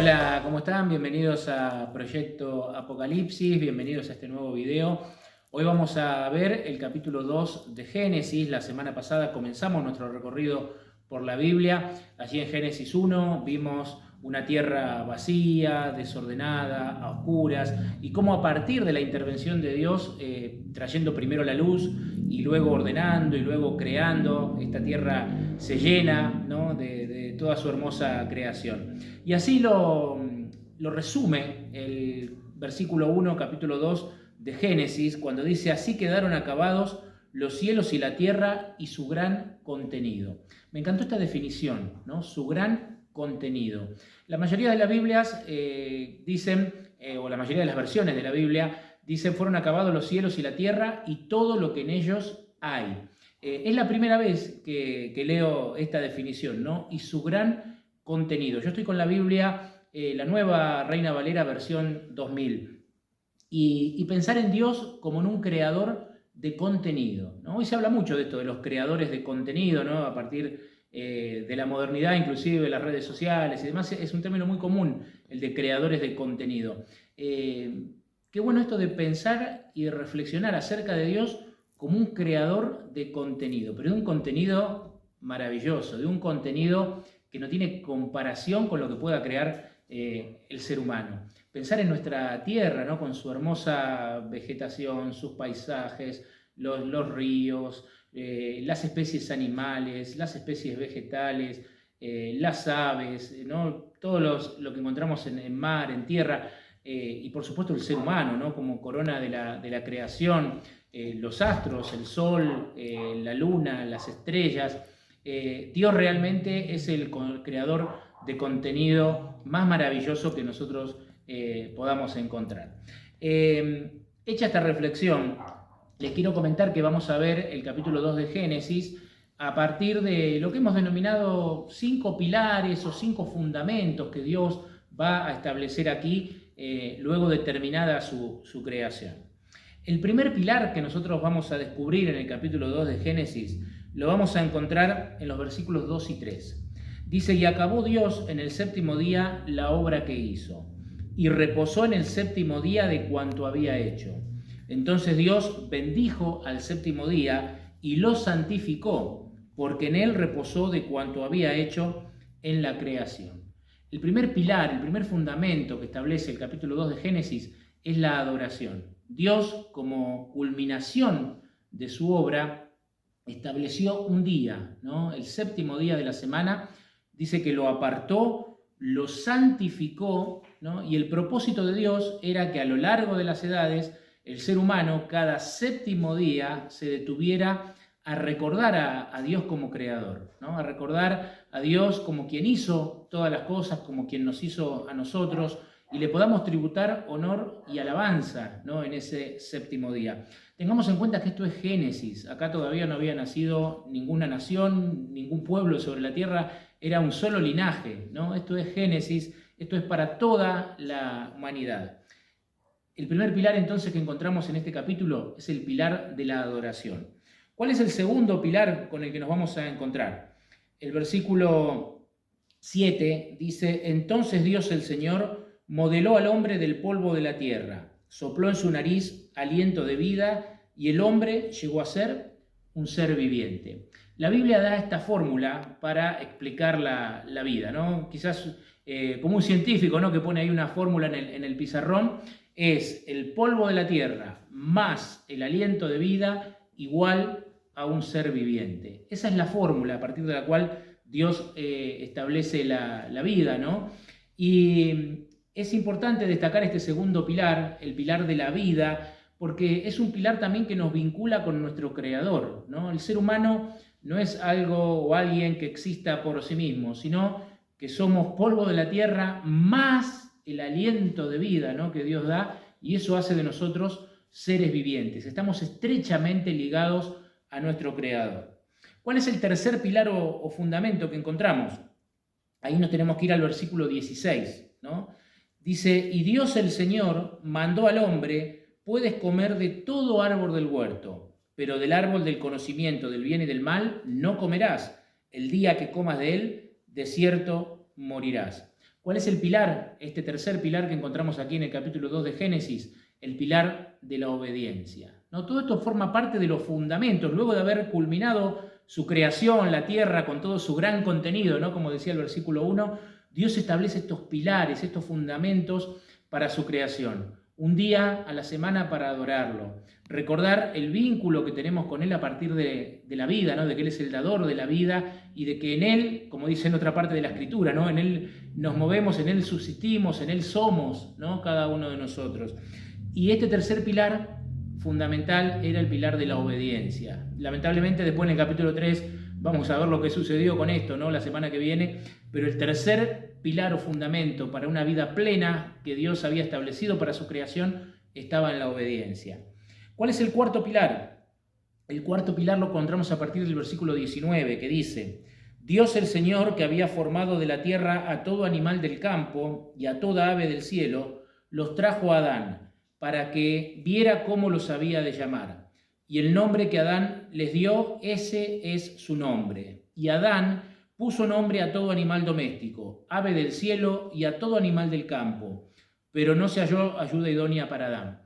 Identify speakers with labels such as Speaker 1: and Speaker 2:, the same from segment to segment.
Speaker 1: Hola, ¿cómo están? Bienvenidos a Proyecto Apocalipsis, bienvenidos a este nuevo video. Hoy vamos a ver el capítulo 2 de Génesis. La semana pasada comenzamos nuestro recorrido por la Biblia. Allí en Génesis 1 vimos una tierra vacía, desordenada, a oscuras, y cómo a partir de la intervención de Dios, trayendo primero la luz y luego ordenando y luego creando, esta tierra se llena, ¿no?, de toda su hermosa creación. Y así lo resume el versículo 1, capítulo 2 de Génesis, cuando dice: así quedaron acabados los cielos y la tierra y su gran contenido. Me encantó esta definición, ¿no? Su gran contenido. La mayoría de las Biblias dicen, o la mayoría de las versiones de la Biblia dicen: fueron acabados los cielos y la tierra y todo lo que en ellos hay. Es la primera vez que leo esta definición, ¿no? Y su gran contenido. Yo estoy con la Biblia, la nueva Reina Valera versión 2000. Y pensar en Dios como en un creador de contenido, ¿no? Hoy se habla mucho de esto, de los creadores de contenido, ¿no? A partir de la modernidad, inclusive de las redes sociales y demás, es un término muy común, el de creadores de contenido. Qué bueno esto de pensar y de reflexionar acerca de Dios como un creador de contenido, pero de un contenido maravilloso, de un contenido que no tiene comparación con lo que pueda crear el ser humano. Pensar en nuestra tierra, ¿no?, con su hermosa vegetación, sus paisajes, los ríos, las especies animales, las especies vegetales, las aves, ¿no?, todo lo que encontramos en mar, en tierra, y por supuesto el ser humano, ¿no?, como corona de la creación, los astros, el sol, la luna, las estrellas. Dios realmente es el creador de contenido más maravilloso que nosotros podamos encontrar. Hecha esta reflexión, les quiero comentar que vamos a ver el capítulo 2 de Génesis a partir de lo que hemos denominado 5 pilares o 5 fundamentos que Dios va a establecer aquí luego de terminada su creación. El primer pilar que nosotros vamos a descubrir en el capítulo 2 de Génesis lo vamos a encontrar en los versículos 2 y 3. Dice: y acabó Dios en el séptimo día la obra que hizo, y reposó en el séptimo día de cuanto había hecho. Entonces Dios bendijo al séptimo día y lo santificó, porque en él reposó de cuanto había hecho en la creación. El primer pilar, el primer fundamento que establece el capítulo 2 de Génesis es la adoración. Dios, como culminación de su obra, estableció un día, ¿no?, el séptimo día de la semana. Dice que lo apartó, lo santificó, ¿no? Y el propósito de Dios era que a lo largo de las edades el ser humano cada séptimo día se detuviera a recordar a Dios como creador, ¿no?, a recordar a Dios como quien hizo todas las cosas, como quien nos hizo a nosotros, y le podamos tributar honor y alabanza, ¿no?, en ese séptimo día. Tengamos en cuenta que esto es Génesis. Acá todavía no había nacido ninguna nación, ningún pueblo sobre la tierra, era un solo linaje, ¿no? Esto es Génesis, esto es para toda la humanidad. El primer pilar entonces que encontramos en este capítulo es el pilar de la adoración. ¿Cuál es el segundo pilar con el que nos vamos a encontrar? El versículo 7 dice: entonces Dios el Señor modeló al hombre del polvo de la tierra, sopló en su nariz aliento de vida y el hombre llegó a ser un ser viviente. La Biblia da esta fórmula para explicar la vida, ¿no? Quizás como un científico, ¿no?, que pone ahí una fórmula en el pizarrón, es el polvo de la tierra más el aliento de vida igual a un ser viviente. Esa es la fórmula a partir de la cual Dios establece la vida, ¿no? Y es importante destacar este segundo pilar, el pilar de la vida, porque es un pilar también que nos vincula con nuestro Creador, ¿no? El ser humano no es algo o alguien que exista por sí mismo, sino que somos polvo de la tierra más el aliento de vida, ¿no?, que Dios da, y eso hace de nosotros seres vivientes. Estamos estrechamente ligados a nuestro Creador. ¿Cuál es el tercer pilar o fundamento que encontramos? Ahí nos tenemos que ir al versículo 16, ¿no? Dice: y Dios el Señor mandó al hombre: puedes comer de todo árbol del huerto, pero del árbol del conocimiento del bien y del mal no comerás. El día que comas de él, de cierto morirás. ¿Cuál es el pilar? Este tercer pilar que encontramos aquí en el capítulo 2 de Génesis, el pilar de la obediencia, ¿no? Todo esto forma parte de los fundamentos, luego de haber culminado su creación, la tierra, con todo su gran contenido, ¿no? Como decía el versículo 1, Dios establece estos pilares, estos fundamentos para su creación. Un día a la semana para adorarlo. Recordar el vínculo que tenemos con Él a partir de la vida, ¿no? De que Él es el dador de la vida y de que en Él, como dice en otra parte de la Escritura, ¿no? En Él nos movemos, en Él subsistimos, en Él somos, ¿no? Cada uno de nosotros. Y este tercer pilar fundamental era el pilar de la obediencia. Lamentablemente después en el capítulo 3 vamos a ver lo que sucedió con esto, ¿no? La semana que viene, pero el tercer pilar o fundamento para una vida plena que Dios había establecido para su creación estaba en la obediencia. ¿Cuál es el cuarto pilar? El cuarto pilar lo encontramos a partir del versículo 19, que dice: Dios el Señor, que había formado de la tierra a todo animal del campo y a toda ave del cielo, los trajo a Adán, para que viera cómo los había de llamar. Y el nombre que Adán les dio, ese es su nombre. Y Adán puso nombre a todo animal doméstico, ave del cielo y a todo animal del campo, pero no se halló ayuda idónea para Adán.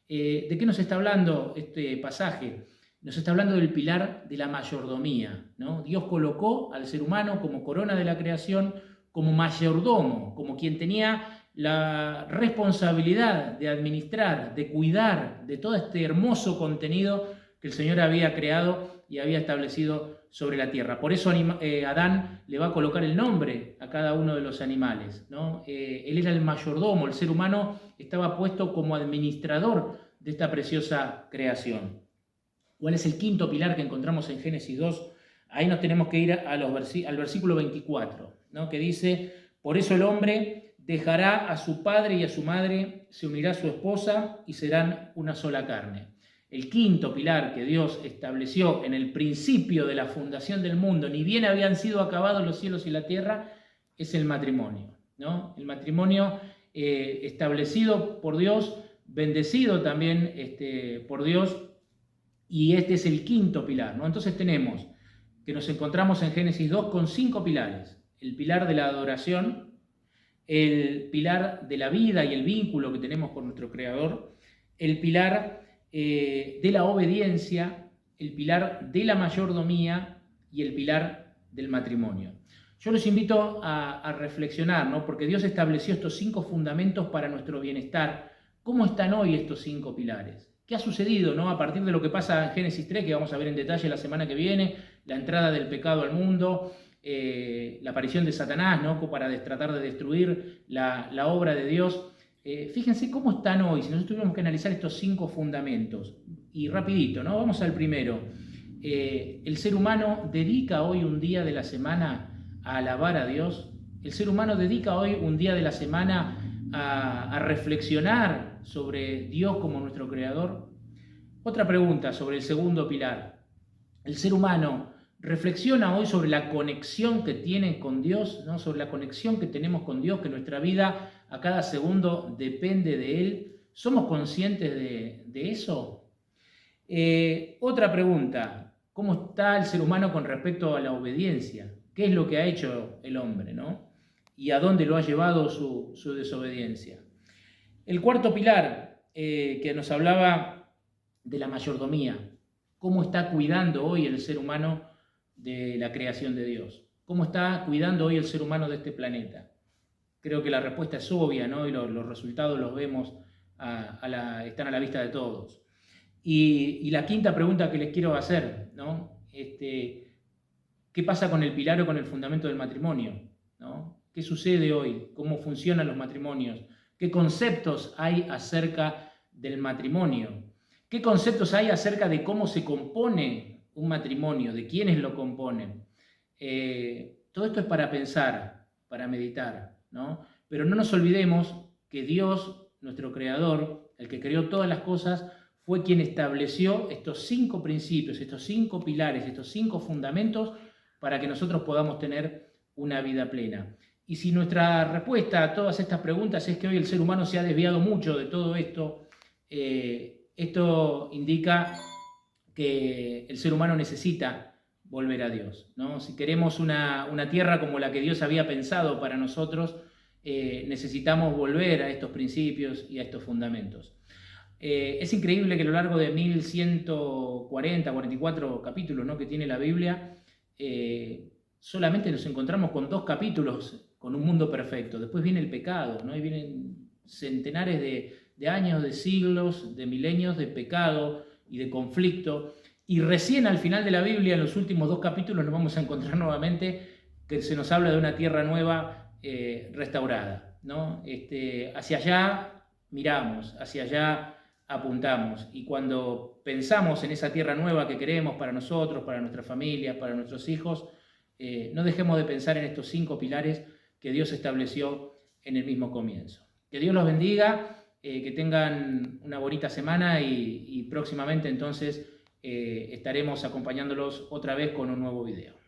Speaker 1: ¿De qué nos está hablando este pasaje? Nos está hablando del pilar de la mayordomía, ¿no? Dios colocó al ser humano como corona de la creación, como mayordomo, como quien tenía la responsabilidad de administrar, de cuidar de todo este hermoso contenido que el Señor había creado y había establecido sobre la tierra. Por eso Adán le va a colocar el nombre a cada uno de los animales, ¿no? Él era el mayordomo, el ser humano estaba puesto como administrador de esta preciosa creación. ¿Cuál es el quinto pilar que encontramos en Génesis 2? Ahí nos tenemos que ir al versículo 24, ¿no? Que dice: por eso el hombre dejará a su padre y a su madre, se unirá a su esposa y serán una sola carne. El quinto pilar que Dios estableció en el principio de la fundación del mundo, ni bien habían sido acabados los cielos y la tierra, es el matrimonio, ¿no? El matrimonio establecido por Dios, bendecido también por Dios, y este es el quinto pilar, ¿no? Entonces tenemos que nos encontramos en Génesis 2 con 5 pilares: el pilar de la adoración, el pilar de la vida y el vínculo que tenemos con nuestro Creador, el pilar de la obediencia, el pilar de la mayordomía y el pilar del matrimonio. Yo los invito a reflexionar, ¿no? Porque Dios estableció estos 5 fundamentos para nuestro bienestar. ¿Cómo están hoy estos 5 pilares? ¿Qué ha sucedido, ¿no? A partir de lo que pasa en Génesis 3, que vamos a ver en detalle la semana que viene, la entrada del pecado al mundo, la aparición de Satanás, ¿no? Para tratar de destruir la obra de Dios. Fíjense cómo están hoy, si nosotros tuviéramos que analizar estos 5 fundamentos. Y rapidito, ¿no? Vamos al primero. El ser humano dedica hoy un día de la semana a alabar a Dios. El ser humano dedica hoy un día de la semana a reflexionar sobre Dios como nuestro Creador. Otra pregunta sobre el segundo pilar. El ser humano reflexiona hoy sobre la conexión que tiene con Dios, ¿no? Sobre la conexión que tenemos con Dios, que nuestra vida a cada segundo depende de Él. ¿Somos conscientes de eso? Otra pregunta. ¿Cómo está el ser humano con respecto a la obediencia? ¿Qué es lo que ha hecho el hombre, ¿no? ¿Y a dónde lo ha llevado su desobediencia? El cuarto pilar que nos hablaba de la mayordomía. ¿Cómo está cuidando hoy el ser humano de la creación de Dios? ¿Cómo está cuidando hoy el ser humano de este planeta? Creo que la respuesta es obvia, ¿no? Y los resultados los vemos, están a la vista de todos. Y la quinta pregunta que les quiero hacer, ¿no? ¿Qué pasa con el pilar o con el fundamento del matrimonio, ¿no? ¿Qué sucede hoy? ¿Cómo funcionan los matrimonios? ¿Qué conceptos hay acerca del matrimonio? ¿Qué conceptos hay acerca de cómo se compone un matrimonio, de quiénes lo componen? Todo esto es para pensar, para meditar, ¿no? Pero no nos olvidemos que Dios, nuestro Creador, el que creó todas las cosas, fue quien estableció estos 5 principios, estos 5 pilares, estos 5 fundamentos para que nosotros podamos tener una vida plena. Y si nuestra respuesta a todas estas preguntas es que hoy el ser humano se ha desviado mucho de todo esto, esto indica que el ser humano necesita volver a Dios, ¿no? Si queremos una tierra como la que Dios había pensado para nosotros, necesitamos volver a estos principios y a estos fundamentos. Es increíble que a lo largo de 1140, 44 capítulos, ¿no?, que tiene la Biblia, solamente nos encontramos con 2 capítulos con un mundo perfecto. Después viene el pecado, ¿no? Y vienen centenares de años, de siglos, de milenios de pecado y de conflicto. Y recién al final de la Biblia, en los últimos 2 capítulos, nos vamos a encontrar nuevamente que se nos habla de una tierra nueva restaurada, ¿no? Hacia allá miramos, hacia allá apuntamos. Y cuando pensamos en esa tierra nueva que queremos para nosotros, para nuestras familias, para nuestros hijos, no dejemos de pensar en estos 5 pilares que Dios estableció en el mismo comienzo. Que Dios los bendiga, que tengan una bonita semana y próximamente entonces estaremos acompañándolos otra vez con un nuevo video.